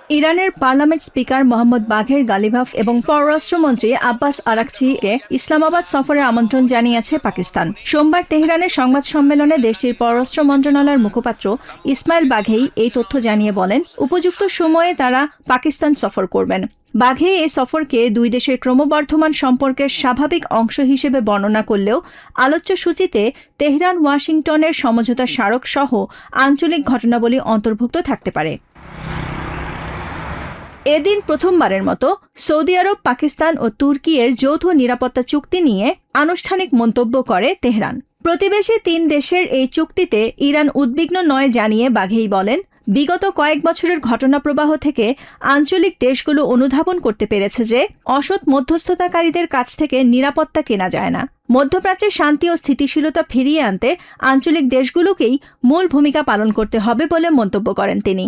ইরানের parliament speaker Mohammad বাঘের গালিভাফ এবং পররাষ্ট্রমন্ত্রী আব্বাস আরাকচিকে ইসলামাবাদ সফরের আমন্ত্রণ জানিয়েছে পাকিস্তান। সোমবার তেহরানের সংবাদ সম্মেলনে দেশটির পররাষ্ট্র মন্ত্রণালয়ের মুখপাত্র ইসমাইল বাঘেই এই তথ্য জানিয়ে বলেন, উপযুক্ত সময়ে তারা পাকিস্তান সফর করবেন। বাঘে এই সফরকে দুই দেশের ক্রমবর্ধমান সম্পর্কের স্বাভাবিক অংশ হিসেবে বর্ণনা করলেও আলোচ্য সূচিতে তেহরান ওয়াশিংটনের সমঝোতা স্মারক সহ আঞ্চলিক ঘটনাবলী অন্তর্ভুক্ত থাকতে পারে। এদিন প্রথমবারের মতো সৌদি আরব, পাকিস্তান ও তুর্কির যৌথ নিরাপত্তা চুক্তি নিয়ে আনুষ্ঠানিক মন্তব্য করে তেহরান। প্রতিবেশী তিন দেশের এই চুক্তিতে ইরান উদ্বিগ্ন নয় জানিয়ে বাঘেই বলেন, বিগত কয়েক বছরের ঘটনাপ্রবাহ থেকে আঞ্চলিক দেশগুলো অনুধাবন করতে পেরেছে যে অসৎ মধ্যস্থতাকারীদের কাছ থেকে নিরাপত্তা কেনা যায় না। মধ্যপ্রাচ্যের শান্তি ও স্থিতিশীলতা ফিরিয়ে আনতে আঞ্চলিক দেশগুলোকেই মূল ভূমিকা পালন করতে হবে বলে মন্তব্য করেন তিনি।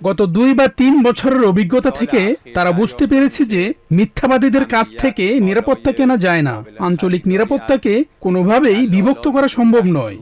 গত 2 বা 3 বছরের অভিজ্ঞতা থেকে তারা বুঝতে পেরেছে যে মিথ্যাবাদীদের কাছ থেকে নিরাপত্তা কেনা যায় না। আঞ্চলিক নিরাপত্তাকে কোনোভাবেই বিভক্ত করা সম্ভব নয়।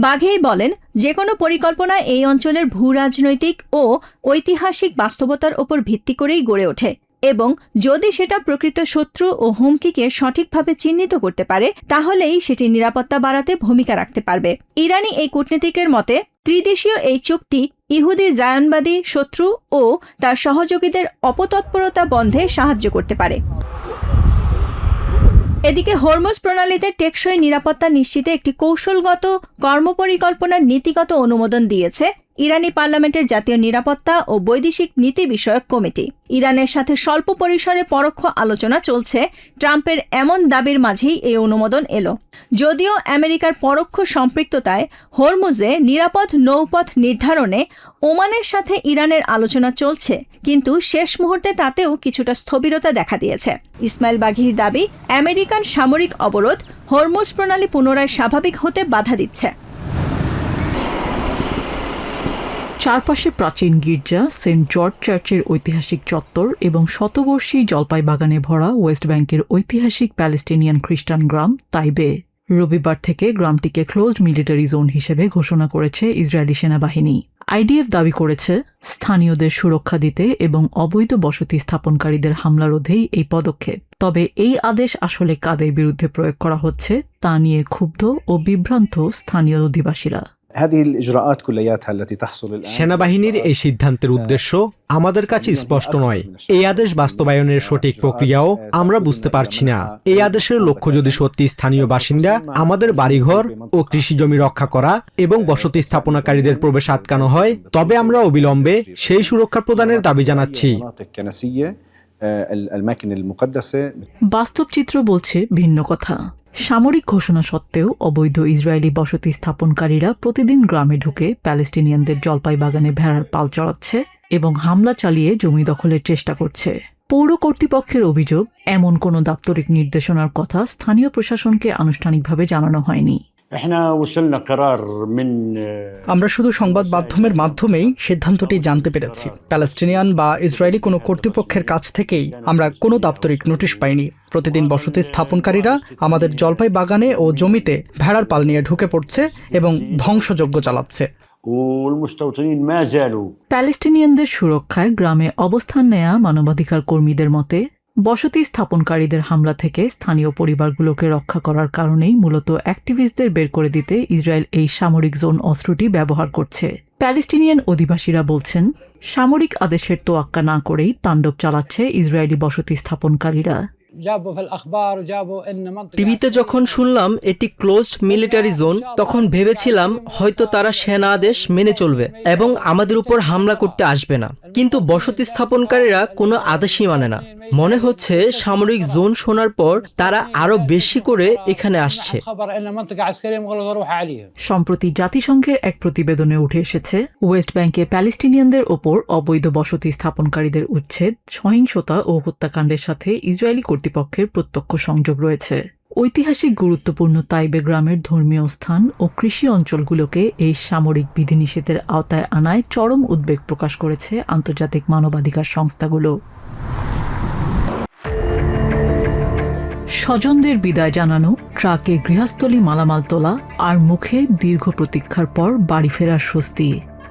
বাঘেই বলেন, যে কোনো পরিকল্পনা এই অঞ্চলের ভূরাজনৈতিক ও ঐতিহাসিক বাস্তবতার ওপর ভিত্তি করেই গড়ে ওঠে এবং যদি সেটা প্রকৃত শত্রু ও হুমকিকে সঠিকভাবে চিহ্নিত করতে পারে তাহলেই সেটি নিরাপত্তা বাড়াতে ভূমিকা রাখতে পারবে। ইরানি এই কূটনীতিকের মতে ত্রিদেশীয় এই চুক্তি ইহুদি জায়নবাদী শত্রু ও তার সহযোগীদের অপতৎপরতা বন্ধে সাহায্য করতে পারে। এদিকে হরমুজ প্রণালীতে টেকসই নিরাপত্তা নিশ্চিতে একটি কৌশলগত কর্মপরিকল্পনার নীতিগত অনুমোদন দিয়েছে ইরানি পার্লামেন্টের জাতীয় নিরাপত্তা ও বৈদেশিক নীতি বিষয়ক কমিটি। ইরানের সাথে স্বল্প পরিসরে পরোক্ষ আলোচনা চলছে। ট্রাম্পের এমন দাবির মাঝেই এই অনুমোদন এলো। যদিও আমেরিকার পরোক্ষ সম্পৃক্ততায় হরমুজে নিরাপদ নৌপথ নির্ধারণে ওমানের সাথে ইরানের আলোচনা চলছে, কিন্তু শেষ মুহূর্তে তাতেও কিছুটা স্থবিরতা দেখা দিয়েছে। ইসমাইল বাঘির দাবি, আমেরিকান সামরিক অবরোধ হরমুজ প্রণালী পুনরায় স্বাভাবিক হতে বাধা দিচ্ছে। চারপাশে প্রাচীন গির্জা, সেন্ট জর্জ চার্চের ঐতিহাসিক চত্বর এবং শতবর্ষী জলপাই বাগানে ভরা ওয়েস্ট ব্যাংকের ঐতিহাসিক প্যালেস্টিনিয়ান খ্রিস্টান গ্রাম তাইবে। রবিবার থেকে গ্রামটিকে ক্লোজড মিলিটারি জোন হিসেবে ঘোষণা করেছে ইসরায়েলি সেনাবাহিনী। আইডিএফ দাবি করেছে স্থানীয়দের সুরক্ষা দিতে এবং অবৈধ বসতি স্থাপনকারীদের হামলা রোধেই এই পদক্ষেপ। তবে এই আদেশ আসলে কাদের বিরুদ্ধে প্রয়োগ করা হচ্ছে তা নিয়ে ক্ষুব্ধ ও বিভ্রান্ত স্থানীয় অধিবাসীরা। সেনাবাহিনীর এই সিদ্ধান্তের উদ্দেশ্য আমাদের কাছে স্পষ্ট নয়। এই আদেশ বাস্তবায়নের সঠিক প্রক্রিয়াও আমরা বুঝতে পারছি না। এই আদেশের লক্ষ্য যদি সত্যি স্থানীয় বাসিন্দা, আমাদের বাড়িঘর ও কৃষি জমি রক্ষা করা এবং বসতি স্থাপনাকারীদের প্রবেশ আটকানো হয়, তবে আমরা অবিলম্বে সেই সুরক্ষা প্রদানের দাবি জানাচ্ছি। বাস্তব চিত্র বলছে ভিন্ন কথা। সামরিক ঘোষণা সত্ত্বেও অবৈধ ইসরায়েলি বসতি স্থাপনকারীরা প্রতিদিন গ্রামে ঢুকে প্যালেস্টিনিয়ানদের জলপাই বাগানে ভেড়ার পাল চড়াচ্ছে এবং হামলা চালিয়ে জমি দখলের চেষ্টা করছে। পৌর কর্তৃপক্ষের অভিযোগ, এমন কোনো দাপ্তরিক নির্দেশনার কথা স্থানীয় প্রশাসনকে আনুষ্ঠানিকভাবে জানানো হয়নি। আমরা শুধু সংবাদ মাধ্যমের মাধ্যমেই সিদ্ধান্তটি জানতে পেরেছি। প্যালেস্টিনিয়ান বা ইসরায়েলি কোনো কর্তৃপক্ষের কাছ থেকেই আমরা কোনো দাপ্তরিক নোটিশ পাইনি। প্রতিদিন বসতি স্থাপনকারীরা আমাদের জলপাই বাগানে ও জমিতে ভেড়ার পাল নিয়ে ঢুকে পড়ছে এবং ধ্বংসযজ্ঞ চালাচ্ছে। প্যালেস্টিনিয়ানদের সুরক্ষায় গ্রামে অবস্থান নেয়া মানবাধিকার কর্মীদের মতে, বসতি স্থাপনকারীদের হামলা থেকে স্থানীয় পরিবারগুলোকে রক্ষা করার কারণেই মূলত অ্যাক্টিভিস্টদের বের করে দিতে ইসরায়েল এই সামরিক জোন অস্ত্রটি ব্যবহার করছে। প্যালেস্টিনিয়ান অধিবাসীরা বলছেন, সামরিক আদেশের তোয়াক্কা না করেই তাণ্ডব চালাচ্ছে ইসরায়েলি বসতি স্থাপনকারীরা। টিভিতে যখন শুনলাম এটি ক্লোজড মিলিটারি জোন, তখন ভেবেছিলাম হয়তো তারা সেনা আদেশ মেনে চলবে এবং আমাদের উপর হামলা করতে আসবে না, কিন্তু বসতি স্থাপনকারীরা কোনো আদেশই মানে না। মনে হচ্ছে সামরিক জোন শোনার পর তারা আরো বেশি করে এখানে আসছে। সম্প্রতি জাতিসংঘের এক প্রতিবেদনে উঠে এসেছে, ওয়েস্ট ব্যাংকে প্যালেস্টিনিয়ানদের ওপর অবৈধ বসতি স্থাপনকারীদের উচ্ছেদ, সহিংসতা ও হত্যাকাণ্ডের সাথে ইসরায়েলি কর্তৃপক্ষের প্রত্যক্ষ সংযোগ রয়েছে। ঐতিহাসিক গুরুত্বপূর্ণ তাইবে গ্রামের ধর্মীয় স্থান ও কৃষি অঞ্চলগুলোকে এই সামরিক বিধিনিষেধের আওতায় আনায় চরম উদ্বেগ প্রকাশ করেছে আন্তর্জাতিক মানবাধিকার সংস্থাগুলো। স্বজনদের বিদায় জানানো, ট্রাকে গৃহস্থলী মালামাল তোলা আর মুখে দীর্ঘ প্রতীক্ষার পর বাড়ি ফেরার স্বস্তি।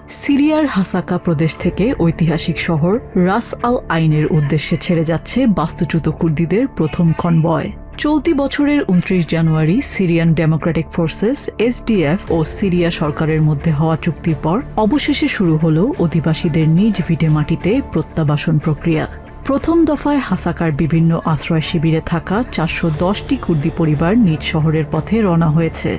সিরিয়ার হাসাকা প্রদেশ থেকে ঐতিহাসিক শহর রাস আল আইনের উদ্দেশ্যে ছেড়ে যাচ্ছে বাস্তুচ্যুত কুর্দিদের প্রথম কনভয়। চলতি বছরের 29 জানুয়ারি সিরিয়ান ডেমোক্রেটিক ফোর্সেস এসডিএফ ও সিরিয়া সরকারের মধ্যে হওয়া চুক্তির পর অবশেষে শুরু হল অধিবাসীদের নিজ ভিটে মাটিতে প্রত্যাবাসন প্রক্রিয়া। প্রথম দফায় হাসাকার বিভিন্ন আশ্রয় শিবিরে থাকা 410টি কুর্দি পরিবার নিজ শহরের পথে রওনা হয়েছে।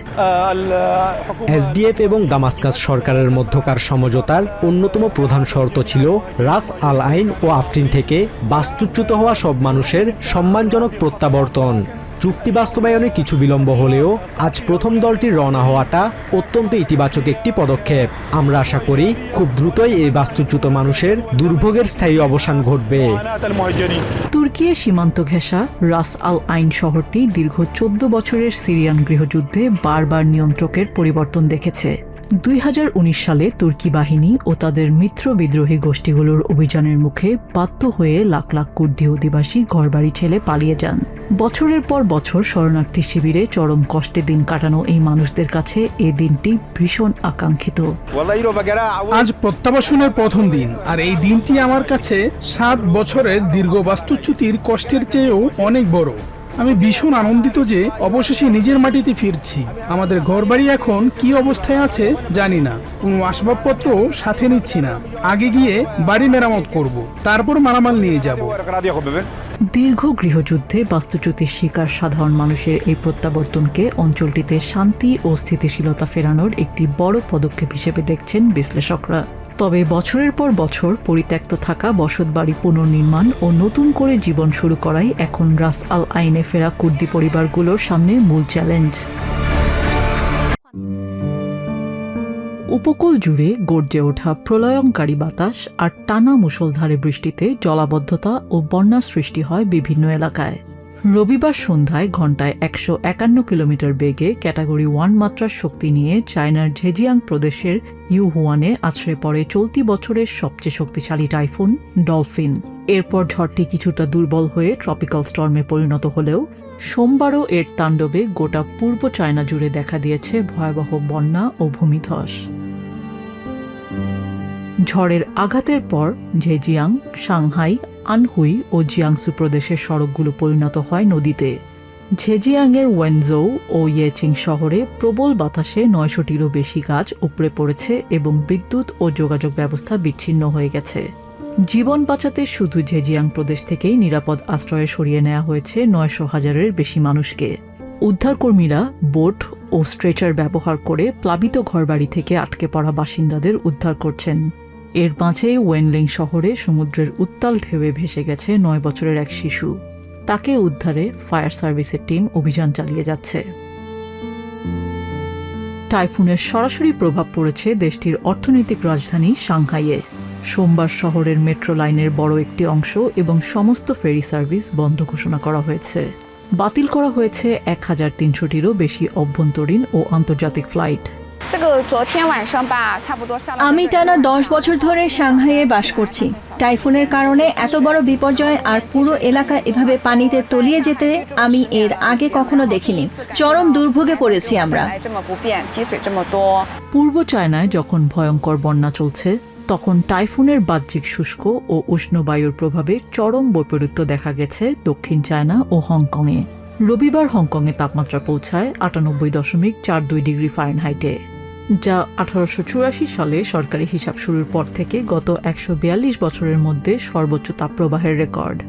এসডিএফ এবং দামাস্কাস সরকারের মধ্যকার সমঝোতার অন্যতম প্রধান শর্ত ছিল রাস আল আইন ও আফরিন থেকে বাস্তুচ্যুত হওয়া সব মানুষের সম্মানজনক প্রত্যাবর্তন। চুক্তি বাস্তবায়নে কিছু বিলম্ব হলেও আজ প্রথম দলটির রওনা হওয়াটা অত্যন্ত ইতিবাচক একটি পদক্ষেপ। আমরা আশা করি খুব দ্রুতই এই বাস্তুচ্যুত মানুষের দুর্ভোগের স্থায়ী অবসান ঘটবে। তুর্কির সীমান্ত ঘেঁষা রাস আল আইন শহরটি দীর্ঘ 14 বছরের সিরিয়ান গৃহযুদ্ধে বারবার নিয়ন্ত্রকের পরিবর্তন দেখেছে। 2019 সালে তুর্কি বাহিনী ও তাদের মিত্র বিদ্রোহী গোষ্ঠীগুলোর অভিযানের মুখে বাধ্য হয়ে লাখ লাখ কুর্দি অধিবাসী ঘরবাড়ি ছেড়ে পালিয়ে যান। বছরের পর বছর শরণার্থী শিবিরে চরম কষ্টে দিন কাটানো এই মানুষদের কাছে এই দিনটি ভীষণ আকাঙ্ক্ষিত। আজ প্রত্যাবাসনের প্রথম দিন, আর এই দিনটি আমার কাছে 7 বছরের দীর্ঘ বাস্তুচ্যুতির কষ্টের চেয়েও অনেক বড়। আমি ভীষণ আনন্দিত যে অবশেষে নিজের মাটিতে ফিরছি। আমাদের ঘরবাড়ি এখন কি অবস্থায় আছে জানি না, কোনো আসবাবপত্র সাথে নিচ্ছি না। আগে গিয়ে বাড়ি মেরামত করব, তারপর মালামাল নিয়ে যাব। দীর্ঘ গৃহযুদ্ধে বাস্তুচ্যুতির শিকার সাধারণ মানুষের এই প্রত্যাবর্তনকে অঞ্চলটিতে শান্তি ও স্থিতিশীলতা ফেরানোর একটি বড় পদক্ষেপ হিসেবে দেখছেন বিশ্লেষকরা। তবে বছরের পর বছর পরিত্যক্ত থাকা বসতবাড়ি পুনর্নির্মাণ ও নতুন করে জীবন শুরু করাই এখন রাস আল আইনে ফেরা কুর্দি পরিবারগুলোর সামনে মূল চ্যালেঞ্জ। উপকূল জুড়ে গর্জে ওঠা প্রলয়ঙ্কারী বাতাস আর টানা মুষলধারে বৃষ্টিতে জলাবদ্ধতা ও বন্যার সৃষ্টি হয় বিভিন্ন এলাকায়। রবিবার সন্ধ্যায় ঘণ্টায় 151 কিলোমিটার বেগে ক্যাটাগরি 1 মাত্রার শক্তি নিয়ে চায়নার ঝেজিয়াং প্রদেশের ইউহুয়ানে আছড়ে পড়ে চলতি বছরের সবচেয়ে শক্তিশালী টাইফুন ডলফিন। এরপর ঝড়টি কিছুটা দুর্বল হয়ে ট্রপিক্যাল স্টর্মে পরিণত হলেও সোমবারও এর তাণ্ডবে গোটা পূর্ব চায়না জুড়ে দেখা দিয়েছে ভয়াবহ বন্যা ও ভূমিধস। ঝড়ের আঘাতের পর ঝেজিয়াং, সাংহাই, আনহুই ও জিয়াংসু প্রদেশের সড়কগুলো পরিণত হয় নদীতে। ঝেজিয়াংয়ের ওয়েনজৌ ও ইয়েচিং শহরে প্রবল বাতাসে 900টিরও বেশি গাছ উপড়ে পড়েছে এবং বিদ্যুৎ ও যোগাযোগ ব্যবস্থা বিচ্ছিন্ন হয়ে গেছে। জীবন বাঁচাতে শুধু ঝেজিয়াং প্রদেশ থেকেই নিরাপদ আশ্রয়ে সরিয়ে নেওয়া হয়েছে 900,000-এর বেশি মানুষকে। উদ্ধারকর্মীরা বোট ও স্ট্রেচার ব্যবহার করে প্লাবিত ঘরবাড়ি থেকে আটকে পড়া বাসিন্দাদের উদ্ধার করছেন। এর মাঝে ওয়েনলিং শহরে সমুদ্রের উত্তাল ঢেউয়ে ভেসে গেছে 9 বছরের এক শিশু। তাকে উদ্ধারে ফায়ার সার্ভিসের টিম অভিযান চালিয়ে যাচ্ছে। টাইফুনের সরাসরি প্রভাব পড়েছে দেশটির অর্থনৈতিক রাজধানী সাংহাইয়ে। সোমবার শহরের মেট্রো লাইনের বড় একটি অংশ এবং সমস্ত ফেরি সার্ভিস বন্ধ ঘোষণা করা হয়েছে। বাতিল করা হয়েছে 1300টিরও বেশি অভ্যন্তরীণ ও আন্তর্জাতিক ফ্লাইট। আমি টানা 10 বছর ধরে সাংহাইয়ে বাস করছি। টাইফুনের কারণে এত বড় বিপর্যয় আর পুরো এলাকা এভাবে পানিতে তলিয়ে যেতে আমি এর আগে কখনো দেখিনি। চরম দুর্ভোগে পড়েছি আমরা। পূর্ব চায়নায় যখন ভয়ঙ্কর বন্যা চলছে, তখন টাইফুনের বাহ্যিক শুষ্ক ও উষ্ণ বায়ুর প্রভাবে চরম বৈপরীত্য দেখা গেছে দক্ষিণ চায়না ও হংকংয়ে। রবিবার হংকংয়ে তাপমাত্রা পৌঁছায় 98.42 ডিগ্রি ফারেনহাইটে, যা 1884 সালে সরকারি হিসাব শুরুর পর থেকে গত 142 বছরের মধ্যে সর্বোচ্চ তাপপ্রবাহের রেকর্ড।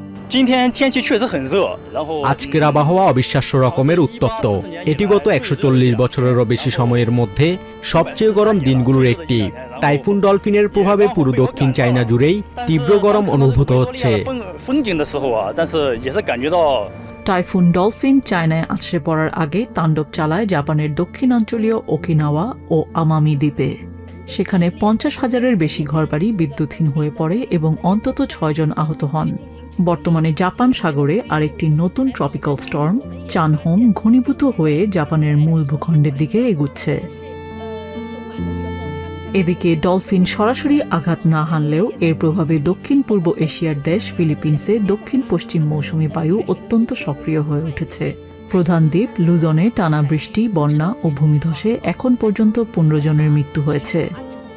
আজকের আবহাওয়া অবিশ্বাস্য রকমের উত্তপ্ত। এটি গত 140 বছরেরও বেশি সময়ের মধ্যে সবচেয়ে গরম দিনগুলোর একটি। টাইফুন ডলফিনের প্রভাবে পুরো দক্ষিণ চায়না জুড়েই তীব্র গরম অনুভূত হচ্ছে। টাইফুন ডলফিন চায়নায় আছড়ে পড়ার আগে তাণ্ডব চালায় জাপানের দক্ষিণাঞ্চলীয় ওকিনাওয়া ও আমামি দ্বীপে। সেখানে 50,000-এর বেশি ঘরবাড়ি বিদ্যুৎহীন হয়ে পড়ে এবং অন্তত 6 জন আহত হন। বর্তমানে জাপান সাগরে আরেকটি নতুন ট্রপিক্যাল স্টর্ম চানহোম ঘনীভূত হয়ে জাপানের মূল ভূখণ্ডের দিকে এগুচ্ছে। এদিকে ডলফিন সরাসরি আঘাত না হানলেও এর প্রভাবে দক্ষিণ পূর্ব এশিয়ার দেশ ফিলিপিন্সে দক্ষিণ পশ্চিম মৌসুমী বায়ু অত্যন্ত সক্রিয় হয়ে উঠেছে। প্রধান দ্বীপ লুজনে টানা বৃষ্টি, বন্যা ও ভূমিধসে এখন পর্যন্ত 15 জনের মৃত্যু হয়েছে।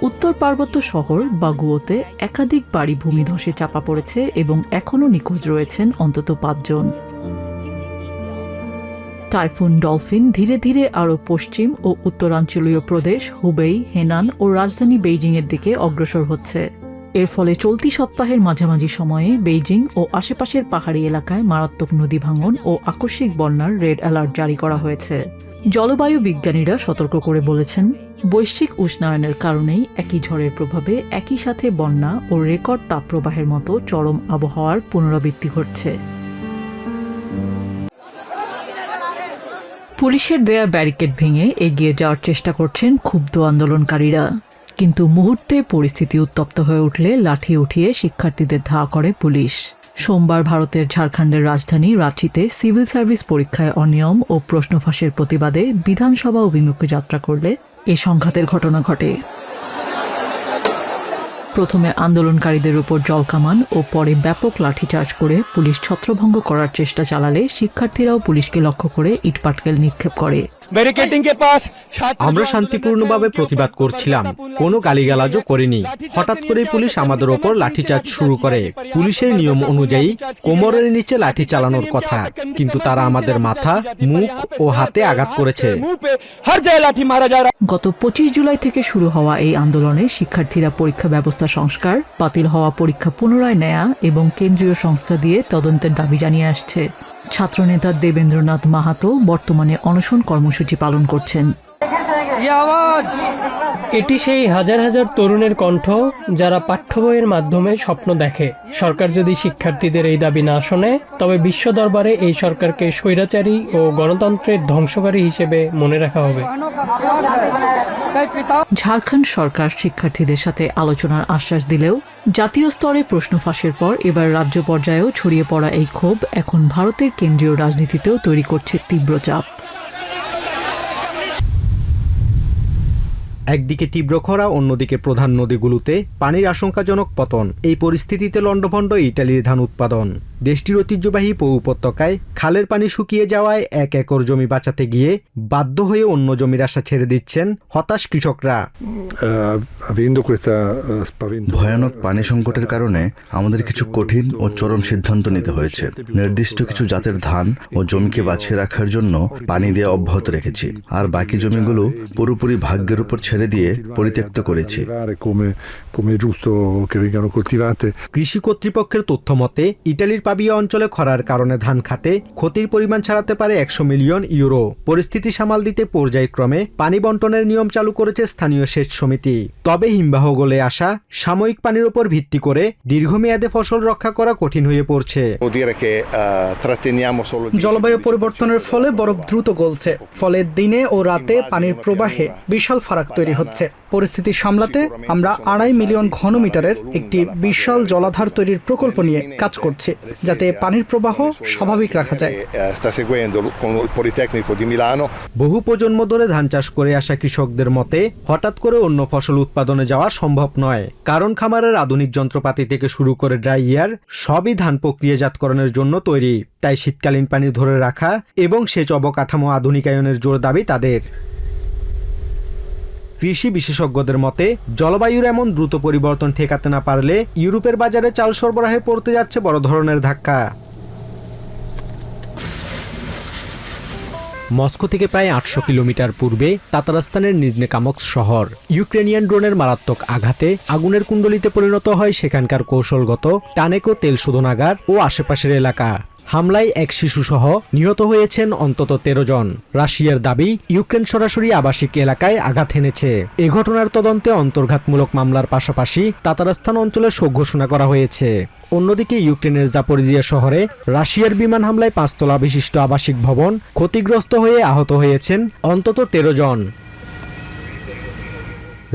উত্তর পার্বত্য শহর বাগুয়োতে একাধিক বাড়ি ভূমিধসে চাপা পড়েছে এবং এখনও নিখোঁজ রয়েছেন অন্তত 5 জন। টাইফুন ডলফিন ধীরে ধীরে আরও পশ্চিম ও উত্তরাঞ্চলীয় প্রদেশ হুবেই, হেনান ও রাজধানী বেইজিংয়ের দিকে অগ্রসর হচ্ছে। এর ফলে চলতি সপ্তাহের মাঝামাঝি সময়ে বেইজিং ও আশেপাশের পাহাড়ি এলাকায় মারাত্মক নদী ভাঙন ও আকস্মিক বন্যার রেড অ্যালার্ট জারি করা হয়েছে। জলবায়ু বিজ্ঞানীরা সতর্ক করে বলেছেন, বৈশ্বিক উষ্ণায়নের কারণেই একই ঝড়ের প্রভাবে একই সাথে বন্যা ও রেকর্ড তাপপ্রবাহের মতো চরম আবহাওয়ার পুনরাবৃত্তি ঘটছে। পুলিশের দেয়া ব্যারিকেড ভেঙে এগিয়ে যাওয়ার চেষ্টা করছেন ক্ষুব্ধ আন্দোলনকারীরা, কিন্তু মুহূর্তে পরিস্থিতি উত্তপ্ত হয়ে উঠলে লাঠি উঠিয়ে শিক্ষার্থীদের ধাওয়া করে পুলিশ। সোমবার ভারতের ঝাড়খণ্ডের রাজধানী রাঁচিতে সিভিল সার্ভিস পরীক্ষায় অনিয়ম ও প্রশ্ন ফাঁসের প্রতিবাদে বিধানসভা অভিমুখে যাত্রা করলে এ সংঘাতের ঘটনা ঘটে। প্রথমে আন্দোলনকারীদের উপর জলকামান ও পরে ব্যাপক লাঠিচার্জ করে পুলিশ ছত্রভঙ্গ করার চেষ্টা চালালে শিক্ষার্থীরাও পুলিশকে লক্ষ্য করে ইটপাটকেল নিক্ষেপ করে। আমরা শান্তিপূর্ণভাবে প্রতিবাদ করছিলাম, কোনো গালিগালাজও করিনি। হঠাৎ করে পুলিশ আমাদের ওপর লাঠিচার্জ শুরু করে। পুলিশের নিয়ম অনুযায়ী কোমরের নিচে লাঠি চালানোর কথা, কিন্তু তারা আমাদের মাথা, মুখ ও হাতে আঘাত করেছে। গত 25 জুলাই থেকে শুরু হওয়া এই আন্দোলনে শিক্ষার্থীরা পরীক্ষা ব্যবস্থা সংস্কার, বাতিল হওয়া পরীক্ষা পুনরায় নেয়া এবং কেন্দ্রীয় সংস্থা দিয়ে তদন্তের দাবি জানিয়ে আসছে। ছাত্রনেতা দেবেন্দ্রনাথ মাহাতো বর্তমানে অনশন কর্মসূচি পালন করছেন। এটি সেই হাজার হাজার তরুণের কণ্ঠ যারা পাঠ্য বইয়ের মাধ্যমে স্বপ্ন দেখে। সরকার যদি শিক্ষার্থীদের এই দাবি না শোনে, তবে বিশ্ব দরবারে এই সরকারকে স্বৈরাচারী ও গণতন্ত্রের ধ্বংসকারী হিসেবে মনে রাখা হবে। ঝাড়খণ্ড সরকার শিক্ষার্থীদের সাথে আলোচনার আশ্বাস দিলেও জাতীয় স্তরে প্রশ্ন ফাঁসের পর এবার রাজ্য পর্যায়েও ছড়িয়ে পড়া এই ক্ষোভ এখন ভারতের কেন্দ্রীয় রাজনীতিতেও তৈরি করছে তীব্র চাপ। একদিকে তীব্র খরা, অন্যদিকে প্রধান নদীগুলোতে পানির আশঙ্কাজনক পতন। এই পরিস্থিতিতে লণ্ডভণ্ড ইটালির ধান উৎপাদন। দেশটির ঐতিহ্যবাহী পৌ উপত্যকায় খালের পানি শুকিয়ে যাওয়ায় 1 একর জমি বাঁচাতে গিয়ে বাধ্য হয়ে অন্য জমির আশা ছেড়ে দিচ্ছেন হতাশ কৃষকরা। ভয়ানক পানি সংকটের কারণে আমাদের কিছু কঠিন ও চরম সিদ্ধান্ত নিতে হয়েছে। নির্দিষ্ট কিছু জাতের ধান ও জমিকে বাঁচিয়ে রাখার জন্য পানি দেওয়া অব্যাহত রেখেছি, আর বাকি জমিগুলো পুরোপুরি ভাগ্যের উপর ছেড়ে দিয়ে পরিত্যক্ত করেছি। কৃষি কর্তৃপক্ষের তথ্য মতে ইটালির পাবিয়া অঞ্চলে খরার কারণে ধান খাতে ক্ষতির পরিমাণ ছাড়াতে পারে 100 মিলিয়ন ইউরো। পরিস্থিতি সামাল দিতে পর্যায়ক্রমে পানি বন্টনের নিয়ম চালু করেছে স্থানীয় সেচ সমিতি। তবে হিমবাহ গলে আসা সাময়িক পানির উপর ভিত্তি করে দীর্ঘমেয়াদে ফসল রক্ষা করা কঠিন হয়ে পড়ছে। জলবায়ু পরিবর্তনের ফলে বরফ দ্রুত গলছে, ফলে দিনে ও রাতে পানির প্রবাহে বিশাল ফারাক তৈরি হচ্ছে। পরিস্থিতি সামলাতে আমরা 2.5 মিলিয়ন ঘনমিটারের একটি বিশাল জলাধার তৈরির প্রকল্প নিয়ে কাজ করছি, যাতে পানির প্রবাহ স্বাভাবিক রাখা যায়। বহু প্রজন্ম ধরে ধান চাষ করে আসা কৃষকদের মতে হঠাৎ করে অন্য ফসল উৎপাদনে যাওয়া সম্ভব নয়, কারণ খামারের আধুনিক যন্ত্রপাতি থেকে শুরু করে ড্রাইয়ার সবই ধান প্রক্রিয়াজাতকরণের জন্য তৈরি। তাই শীতকালীন পানি ধরে রাখা এবং সেচ অবকাঠামো আধুনিকায়নের জোর দাবি তাদের। কৃষি বিশেষজ্ঞদের মতে জলবায়ুর এমন দ্রুত পরিবর্তন ঠেকাতে না পারলে ইউরোপের বাজারে চাল সরবরাহে পড়তে যাচ্ছে বড় ধরনের ধাক্কা। মস্কো থেকে প্রায় 800 কিলোমিটার পূর্বে তাতারস্তানের নিজনে কামক্স শহর। ইউক্রেনিয়ান ড্রোনের মারাত্মক আঘাতে আগুনের কুণ্ডলিতে পরিণত হয় সেখানকার কৌশলগত টানেকো তেল শোধনাগার ও আশেপাশের এলাকা। হামলায় এক শিশুসহ নিহত হয়েছেন অন্তত 13 জন। রাশিয়ার দাবি ইউক্রেন সরাসরি আবাসিক এলাকায় আঘাত এনেছে। এ ঘটনার তদন্তে অন্তর্ঘাতমূলক মামলার পাশাপাশি তাতারস্তান অঞ্চলে শোক ঘোষণা করা হয়েছে। অন্যদিকে ইউক্রেনের জাপোরিজিয়া শহরে রাশিয়ার বিমান হামলায় 5 তলা বিশিষ্ট আবাসিক ভবন ক্ষতিগ্রস্ত হয়ে আহত হয়েছেন অন্তত 13 জন।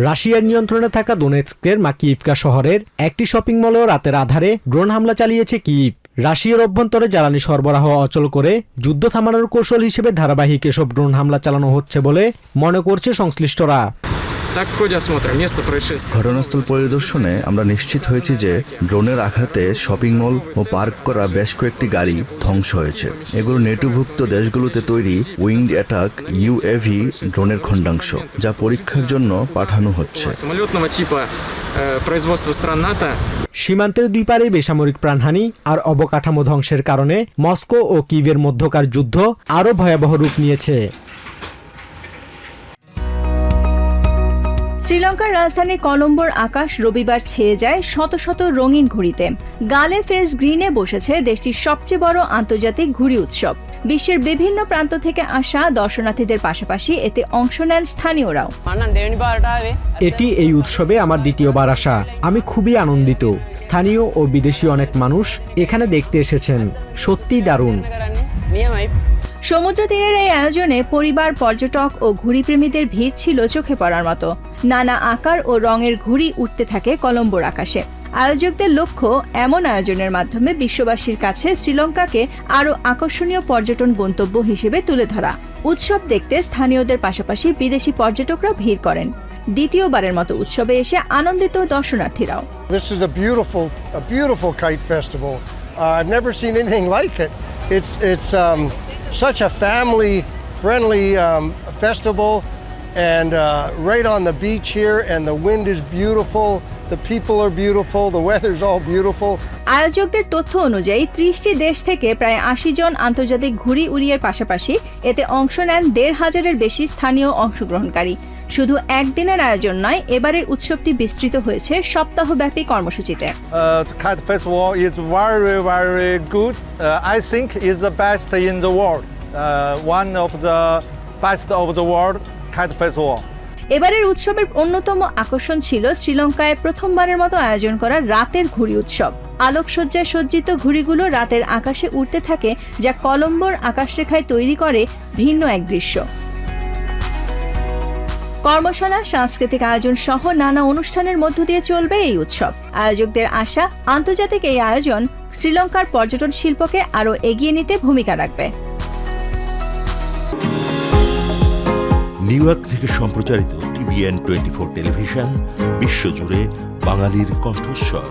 রাশিয়ার নিয়ন্ত্রণে থাকা দোনেৎস্কের মাকিইভকা শহরের একটি শপিং মলেও রাতের আধারে ড্রোন হামলা চালিয়েছে কিয়েভ। রাশিয়ার অভ্যন্তরে জ্বালানি সরবরাহ অচল করে যুদ্ধ থামানোর কৌশল হিসেবে ধারাবাহিক এসব ড্রোন হামলা চালানো হচ্ছে বলে মনে করছে সংশ্লিষ্টরা। Так, в ходе осмотра места происшествия. ঘটনাস্থল পরিদর্শনে আমরা নিশ্চিত হয়েছি যে ড্রোনের আঘাতে শপিং মল ও পার্ক করা বেশ কয়েকটি গাড়ি ধ্বংস হয়েছে। এগুলো নেটোভুক্ত দেশগুলোতে তৈরি উইংড অ্যাটাক ইউএভি ড্রোনের খণ্ডাংশ, যা পরীক্ষার জন্য পাঠানো হচ্ছে। Самолетного типа производства стран НАТО. সীমান্তের দুই পারে বেসামরিক প্রাণহানি আর অবকাঠামো ধ্বংসের কারণে মস্কো ও কিভের মধ্যকার যুদ্ধ আরও ভয়াবহ রূপ নিয়েছে। শ্রীলঙ্কার রাজধানী কলম্বোর আকাশ রবিবার ছেয়ে যায় শত শত রঙিন ঘুড়িতে। গালে ফেস গ্রিনে বসেছে দেশটির সবচেয়ে বড় আন্তর্জাতিক ঘুড়ি উৎসব। বিশ্বের বিভিন্ন প্রান্ত থেকে আসা দর্শনার্থীদের পাশাপাশি এতে অংশ নেন স্থানীয়রাও। এটি এই উৎসবে আমার দ্বিতীয়বার আসা। আমি খুবই আনন্দিত। স্থানীয় ও বিদেশি অনেক মানুষ এখানে দেখতে এসেছেন। সত্যিই দারুণ। সমুদ্র তীরের এই আয়োজনে পরিবার, পর্যটক ও ঘুড়িপ্রেমীদের ভিড় ছিল চোখে পড়ার মতো। নানা আকার ও রঙের ঘুড়ি উঠতে থাকে কলম্বোর আকাশে। আয়োজকদের লক্ষ্য এমন আয়োজনের মাধ্যমে বিশ্ববাসীর কাছে শ্রীলঙ্কাকে আরও আকর্ষণীয় পর্যটন গন্তব্য হিসেবে তুলে ধরা। উৎসব দেখতে স্থানীয়দের পাশাপাশি বিদেশি পর্যটকরা ভিড় করেন। দ্বিতীয়বারের মতো উৎসবে এসে আনন্দিত দর্শনার্থীরাও। This is a beautiful kite festival. I've never seen anything like it. It's such a family-friendly festival, and right on the beach here, and the wind is beautiful. The people are beautiful. The weather's all beautiful. আয়োজকদের তথ্য অনুযায়ী 30টি দেশ থেকে প্রায় 80 জন আন্তর্জাতিক ঘুড়ি উড়িয়ের পাশাপাশি এতে অংশ নেন 1,500-এর বেশি স্থানীয় অংশগ্রহণকারী। শুধু একদিনের আয়োজন নয়, এবারের উৎসবটি বিস্তৃত হয়েছে সপ্তাহব্যাপী কর্মসূচিতে। The kite festival is very good. I think is the best in the world. One of the best of the world kite festival. এবারের উৎসবের অন্যতম আকর্ষণ ছিল শ্রীলঙ্কায় প্রথমবারের মতো আয়োজন করা রাতের ঘুড়ি উৎসব। আলোকসজ্জায় সজ্জিত ঘুড়িগুলো রাতের আকাশে উড়তে থাকে, যা কলম্বোর আকাশরেখায় তৈরি করে ভিন্ন এক দৃশ্য। কর্মশালা, সাংস্কৃতিক আয়োজন সহ নানা অনুষ্ঠানের মধ্য দিয়ে চলবে এই উৎসব। আয়োজকদের আশা, আন্তর্জাতিক এই আয়োজন শ্রীলঙ্কার পর্যটন শিল্পকে আরও এগিয়ে নিতে ভূমিকা রাখবে। নিউ ইয়র্ক থেকে সম্প্রচারিত TVN 24 টেলিভিশন বিশ্বজুড়ে বাঙালির কণ্ঠস্বর।